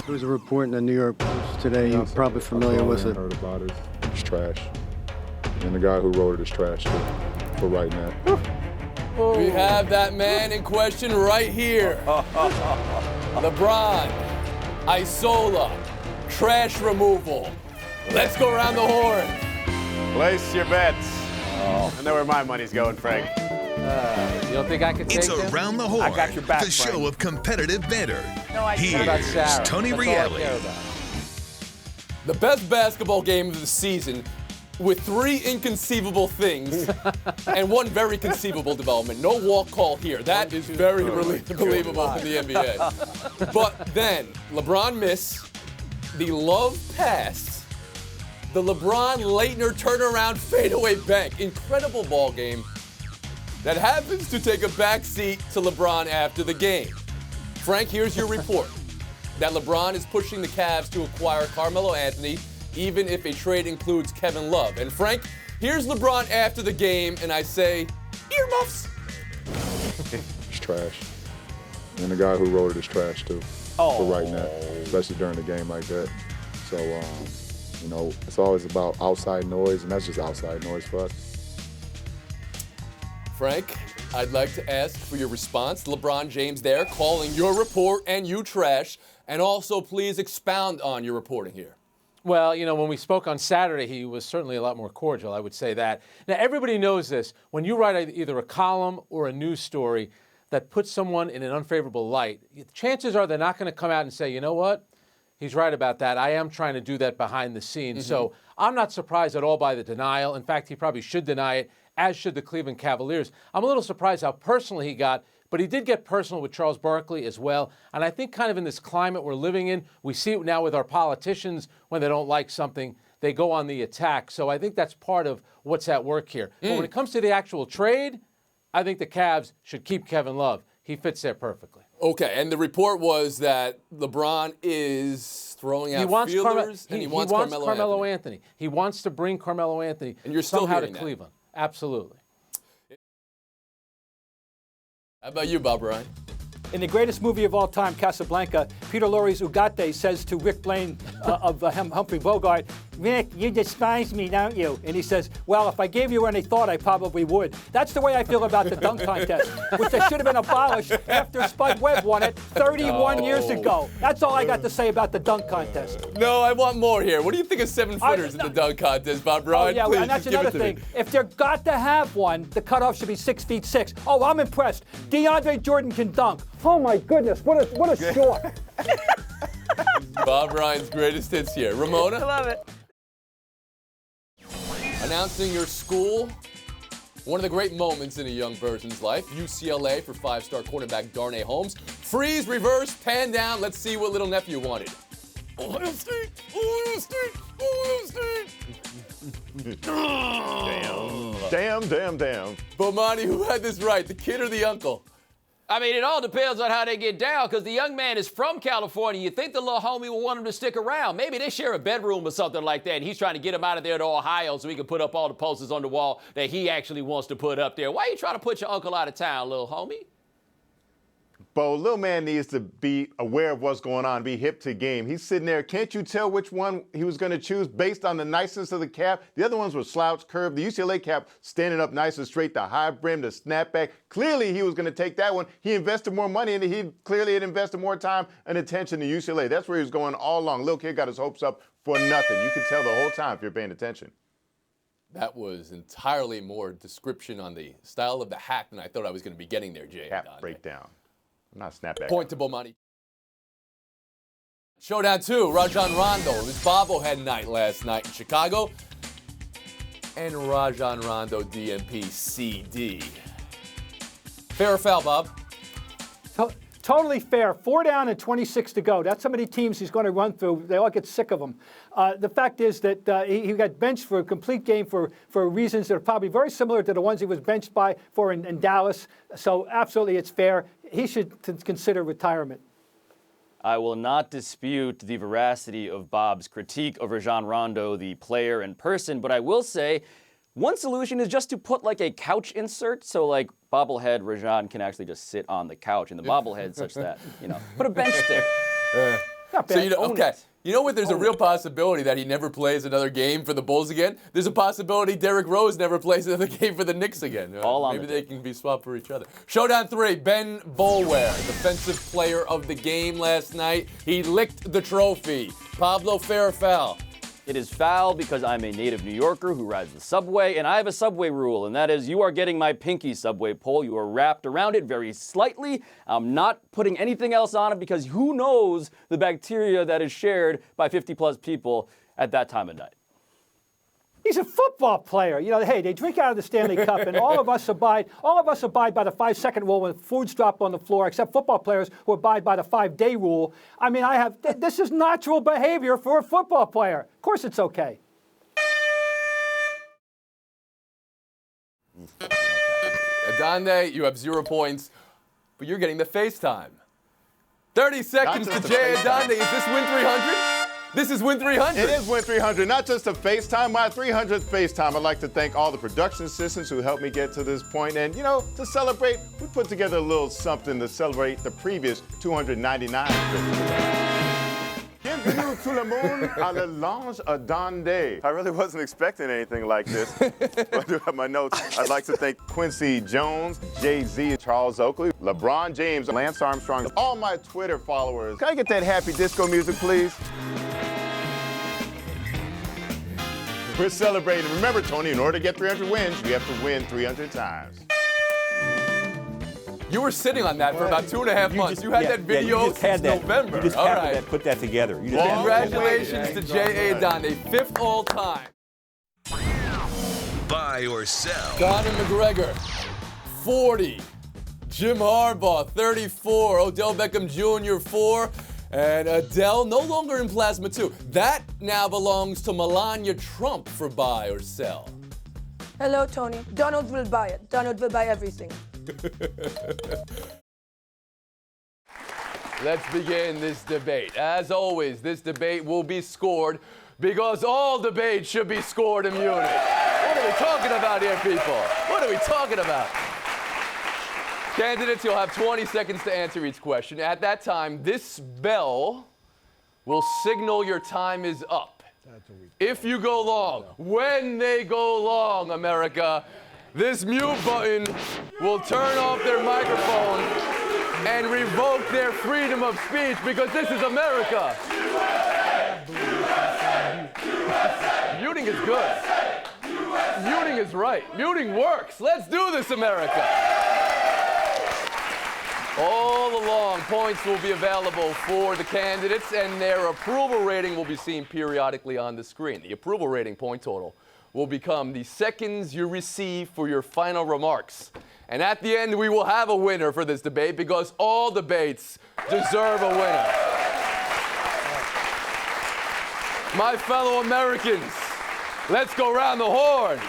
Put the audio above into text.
There was a report in the New York Post today. You're probably familiar with it. Heard about it. It's trash. And the guy who wrote it is trash too, for writing that. We have that man in question right here. LeBron, Isola, trash removal. Let's go around the horn. Place your bets. I know where my money's going, Frank. You don't think I could take It's him? Around the Horn, I got your back, the Frank. show of competitive banter. What about Sarah? Here's Tony That's all I care Reale. about. The best basketball game of the season with 3 inconceivable things and 1 very conceivable development. No walk call here. That is very believable in the NBA. But then, LeBron miss, the Love pass, the LeBron Leitner turnaround fadeaway bank. Incredible ball game that happens to take a back seat to LeBron after the game. Frank, here's your report that LeBron is pushing the Cavs to acquire Carmelo Anthony, even if a trade includes Kevin Love. And Frank, here's LeBron after the game, and I say, earmuffs. It's trash. And the guy who wrote it is trash too, for writing that, especially during a game like that. So, it's always about outside noise, and that's just outside noise for us. Frank, I'd like to ask for your response. LeBron James there calling your report and you trash. And also, please expound on your reporting here. Well, when we spoke on Saturday, he was certainly a lot more cordial, I would say that. Now, everybody knows this. When you write either a column or a news story that puts someone in an unfavorable light, chances are they're not going to come out and say, you know what? He's right about that. I am trying to do that behind the scenes. So I'm not surprised at all by the denial. In fact, he probably should deny it, as should the Cleveland Cavaliers. I'm a little surprised how personal he got, but he did get personal with Charles Barkley as well. And I think kind of in this climate we're living in, we see it now with our politicians when they don't like something, they go on the attack. So I think that's part of what's at work here. But when it comes to the actual trade, I think the Cavs should keep Kevin Love. He fits there perfectly. Okay, and the report was that LeBron is throwing out feelers, and he wants Carmelo Anthony. He wants to bring Carmelo Anthony and you're still somehow to hearing that. Cleveland. Absolutely. How about you, Bob Ryan? In the greatest movie of all time, Casablanca, Peter Lorre's Ugarte says to Rick Blaine of Humphrey Bogart, "Rick, you despise me, don't you?" And he says, "Well, if I gave you any thought, I probably would." That's the way I feel about the dunk contest, which should have been abolished after Spud Webb won it 31 years ago. That's all I got to say about the dunk contest. No, I want more here. What do you think of 7-footers in the dunk contest, Bob Ryan? Oh, yeah, Please, and that's just give another it to thing. me. If they're got to have one, the cutoff should be 6'6". Oh, I'm impressed. DeAndre Jordan can dunk. Oh my goodness, what a shot. Bob Ryan's greatest hits here. Ramona? I love it. Announcing your school. One of the great moments in a young person's life. UCLA for 5-star quarterback Darnay Holmes. Freeze, reverse, pan down. Let's see what little nephew wanted. Ohio State, Ohio State, Ohio State. Damn. Bomani, who had this right, the kid or the uncle? I mean, it all depends on how they get down, because the young man is from California. You think the little homie will want him to stick around. Maybe they share a bedroom or something like that, and he's trying to get him out of there to Ohio so he can put up all the posters on the wall that he actually wants to put up there. Why are you trying to put your uncle out of town, little homie? Bo, little man needs to be aware of what's going on, be hip to game. He's sitting there. Can't you tell which one he was going to choose based on the niceness of the cap? The other ones were slouch, curved. The UCLA cap standing up nice and straight, the high brim, the snapback. Clearly, he was going to take that one. He invested more money in it. He clearly had invested more time and attention to UCLA. That's where he was going all along. Little kid got his hopes up for nothing. You can tell the whole time if you're paying attention. That was entirely more description on the style of the hat than I thought I was going to be getting there, Jay. Cap breakdown. Not snapback. Point to Bomani. Showdown 2, Rajon Rondo. It was bobblehead night last night in Chicago. And Rajon Rondo DMP CD. Fair or foul, Bob? Totally fair. 4 down and 26 to go. That's how many teams he's going to run through. They all get sick of him. The fact is that he got benched for a complete game for reasons that are probably very similar to the ones he was benched for in Dallas. So absolutely it's fair. He should consider retirement. I will not dispute the veracity of Bob's critique of Rajon Rondo, the player and person, but I will say one solution is just to put like a couch insert, so like bobblehead Rajon can actually just sit on the couch in the bobblehead such that, put a bench there. Not bad. So you know, Own okay. it. You know what? There's a real possibility that he never plays another game for the Bulls again. There's a possibility Derrick Rose never plays another game for the Knicks again. All on Maybe the they can be swapped for each other. Showdown 3, Ben Boulware, defensive player of the game last night. He licked the trophy. Pablo, fair or foul? It is foul because I'm a native New Yorker who rides the subway, and I have a subway rule, and that is you are getting my pinky subway pole. You are wrapped around it very slightly. I'm not putting anything else on it because who knows the bacteria that is shared by 50-plus people at that time of night. He's a football player. You know, hey, they drink out of the Stanley Cup, and all of us abide by the 5-second rule when food's dropped on the floor, except football players who abide by the 5-day rule. I mean, this is natural behavior for a football player. Of course it's okay. Adande, you have 0 points, but you're getting the FaceTime. 30 seconds to just the Jay FaceTime. Adande. Is this win 300? This is win 300. It is Win 300, not just a FaceTime, my 300th FaceTime. I'd like to thank all the production assistants who helped me get to this point. And, you know, to celebrate, we put together a little something to celebrate the previous 299 visits. Bienvenue tout le monde à la Lounge Adande. I really wasn't expecting anything like this. But I do have my notes. I'd like to thank Quincy Jones, Jay-Z, Charles Oakley, LeBron James, Lance Armstrong, all my Twitter followers. Can I get that happy disco music, please? We're celebrating. Remember, Tony, in order to get 300 wins, you have to win 300 times. You were sitting on that for about 2.5 months. You had that video you just had since that. November. You just All happened right. to put that together. You just happened to- Congratulations to Jay Adande, 5th all time. Buy or sell. Conor McGregor, 40. Jim Harbaugh, 34. Odell Beckham Jr., 4. And Adele, no longer in Plasma 2. That now belongs to Melania Trump for buy or sell. Hello, Tony. Donald will buy it. Donald will buy everything. Let's begin this debate. As always, this debate will be scored because all debates should be scored in Munich. What are we talking about here, people? What are we talking about? Candidates, you'll have 20 seconds to answer each question. At that time, this bell will signal your time is up. If you go long, when they go long, America, this mute button will turn off their microphone and revoke their freedom of speech because this is America. Muting is good. Muting is right. Muting works. Let's do this, America. All along, points will be available for the candidates, and their approval rating will be seen periodically on the screen. The approval rating point total will become the seconds you receive for your final remarks. And at the end, we will have a winner for this debate because all debates deserve a winner. My fellow Americans, let's go round the horn.